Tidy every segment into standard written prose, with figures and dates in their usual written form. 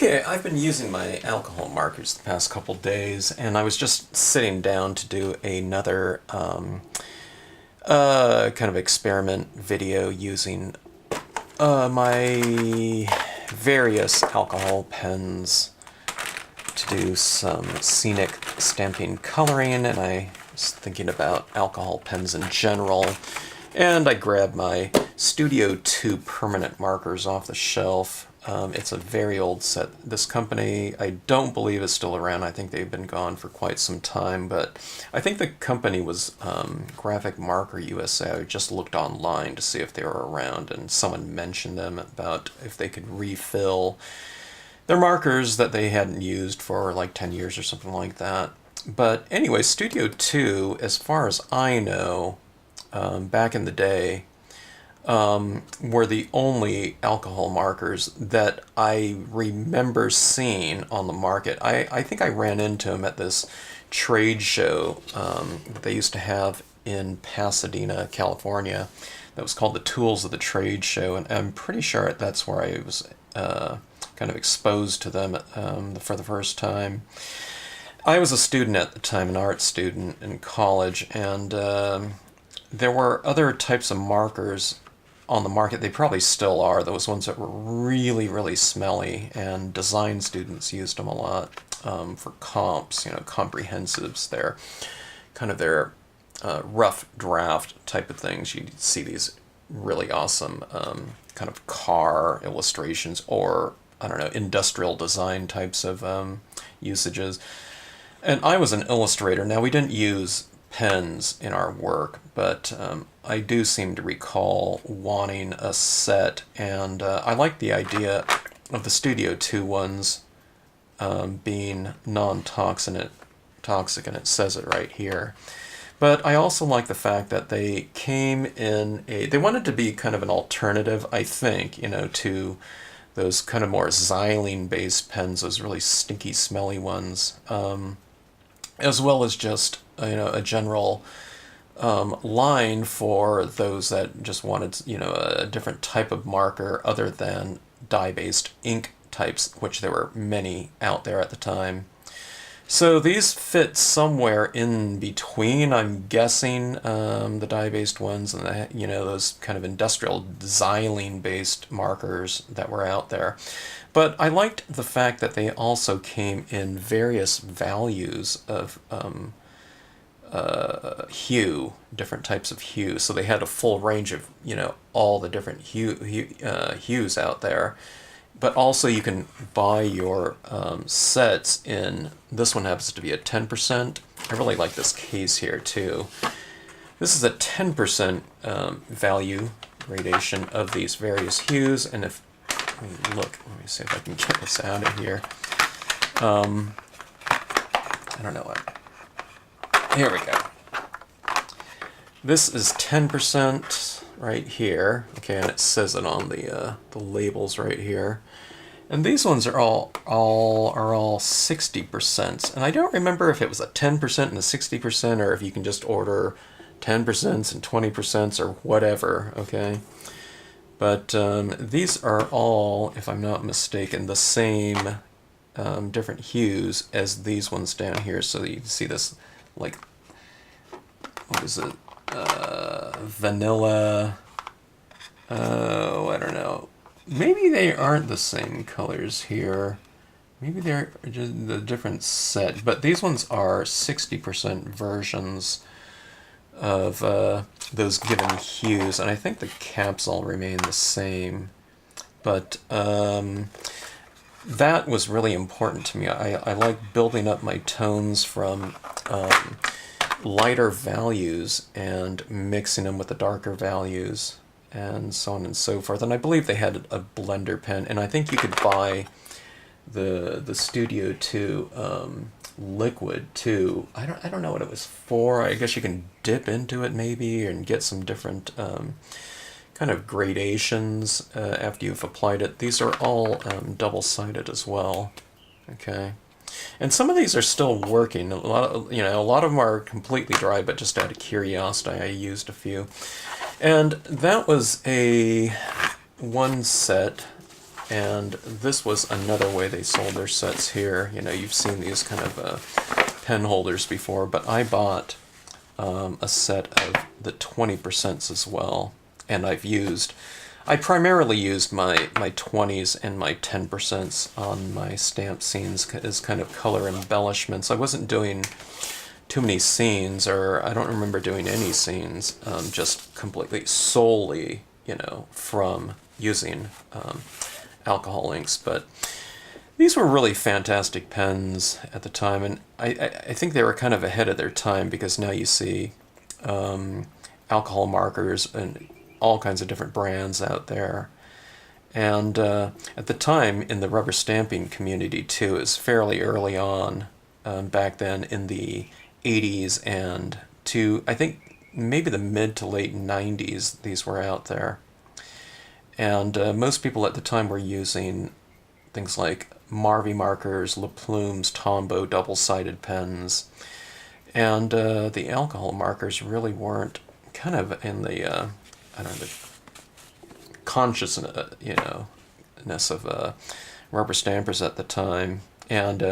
Okay, I've been using my alcohol markers the past couple days, and I was just sitting down to do another kind of experiment video using my various alcohol pens to do some scenic stamping coloring, and I was thinking about alcohol pens in general, and I grabbed my Studio 2 permanent markers off the shelf. It's a very old set. This company, I don't believe, is still around. I think they've been gone for quite some time, but I think the company was Graphic Marker USA. I just looked online to see if they were around, and someone mentioned them about if they could refill their markers that they hadn't used for like 10 years or something like that. But anyway, Studio 2, as far as I know, back in the day, were the only alcohol markers that I remember seeing on the market. I think I ran into them at this trade show that they used to have in Pasadena, California. That was called the Tools of the Trade Show, and I'm pretty sure that's where I was kind of exposed to them for the first time. I was a student at the time, an art student in college, and there were other types of markers on the market. They probably still are, those ones that were really, really smelly, and design students used them a lot for comps, comprehensives. They're kind of their rough draft type of things. You see these really awesome kind of car illustrations, or, I don't know, industrial design types of usages. And I was an illustrator. Now, we didn't use pens in our work, but I do seem to recall wanting a set, and I like the idea of the Studio 2 ones being non-toxic, and it says it right here. But I also like the fact that they came in they wanted to be kind of an alternative, I think, to those kind of more xylene-based pens, those really stinky, smelly ones, as well as just a general line for those that just wanted, a different type of marker other than dye-based ink types, which there were many out there at the time. So these fit somewhere in between, I'm guessing, the dye-based ones and those kind of industrial xylene-based markers that were out there. But I liked the fact that they also came in various values of hue, different types of hue. So they had a full range of, all the different hues out there. But also you can buy your sets in, this one happens to be a 10%. I really like this case here too. This is a 10% value gradation of these various hues, and if, let me see if I can get this out of here. I don't know what. Here we go. This is 10% right here. Okay, and it says it on the labels right here. And these ones are all 60%. And I don't remember if it was a 10% and a 60%, or if you can just order 10% and 20% or whatever. Okay. But these are all, if I'm not mistaken, the same different hues as these ones down here. So you can see this, like, what is it? Vanilla. Oh, I don't know. Maybe they aren't the same colors here. Maybe they're just the different set. But these ones are 60% versions of those given hues, and I think the caps all remain the same. But that was really important to me. I like building up my tones from lighter values and mixing them with the darker values, and so on and so forth. And I believe they had a blender pen, and I think you could buy the Studio 2 liquid too. I don't know what it was for. I guess you can dip into it maybe and get some different kind of gradations after you've applied it. These are all double-sided as well. Okay. And some of these are still working. A lot of them are completely dry, but just out of curiosity, I used a few. And that was one set And this was another way they sold their sets here. You know, you've seen these kind of pen holders before, but I bought a set of the 20% as well. And I primarily used my 20s and my 10% on my stamp scenes as kind of color embellishments. I wasn't doing too many scenes, or I don't remember doing any scenes, just completely solely, you know, from using alcohol inks. But these were really fantastic pens at the time, and I think they were kind of ahead of their time, because now you see alcohol markers and all kinds of different brands out there. And at the time, in the rubber stamping community too, is fairly early on, back then in the 80s and to, I think, maybe the mid to late 90s, these were out there. And most people at the time were using things like Marvy markers, Plume's, Tombow double-sided pens. And the alcohol markers really weren't kind of in the, I don't know, the consciousness, you know, ness of rubber stampers at the time. And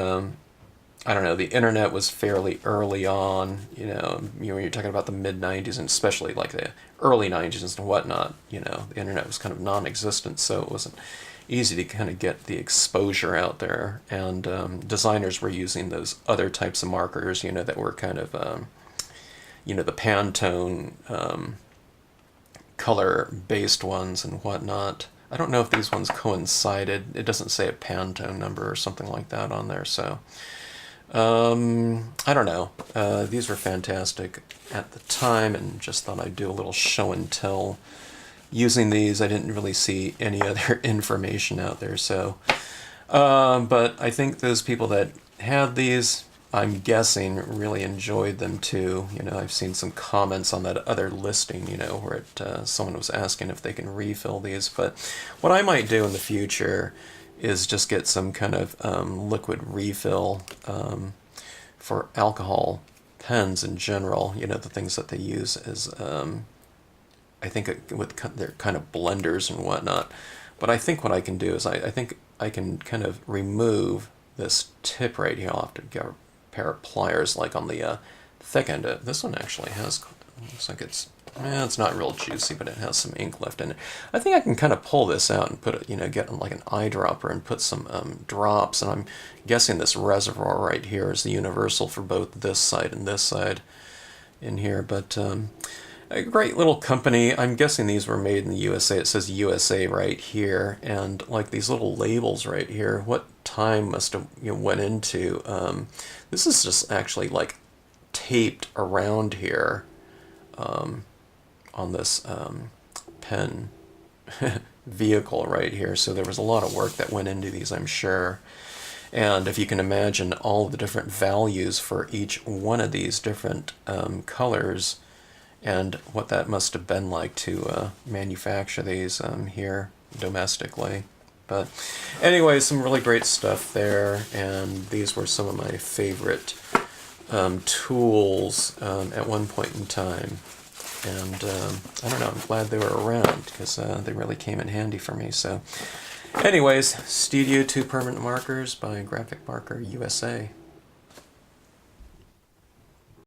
I don't know, the internet was fairly early on, you know, you're talking about the mid-90s, and especially like the early 90s and whatnot, you know, the internet was kind of non-existent, so it wasn't easy to kind of get the exposure out there. And designers were using those other types of markers, you know, that were kind of, you know, the Pantone color-based ones and whatnot. I don't know if these ones coincided. It doesn't say a Pantone number or something like that on there, so I don't know. These were fantastic at the time, and just thought I'd do a little show and tell using these. I didn't really see any other information out there, so but I think those people that had these, I'm guessing, really enjoyed them too. You know, I've seen some comments on that other listing, you know, where someone was asking if they can refill these. But what I might do in the future is just get some kind of liquid refill for alcohol pens in general, you know, the things that they use as, I think with their kind of blenders and whatnot. But I think what I can do is I think I can kind of remove this tip right here. I'll have to get a pair of pliers like on the thick end. This one actually has, looks like it's not real juicy, but it has some ink left in it. I think I can kind of pull this out and put it, you know, get like an eyedropper and put some drops. And I'm guessing this reservoir right here is the universal for both this side and this side in here. But a great little company. I'm guessing these were made in the USA. It says USA right here, and like these little labels right here. What time must have, you know, went into? This is just actually like taped around here. On this pen vehicle right here. So there was a lot of work that went into these, I'm sure. And if you can imagine all of the different values for each one of these different colors, and what that must have been like to manufacture these here domestically. But anyway, some really great stuff there, and these were some of my favorite tools at one point in time. And I don't know, I'm glad they were around, because they really came in handy for me. So anyways, Studio 2 Permanent Markers by Graphic Marker USA.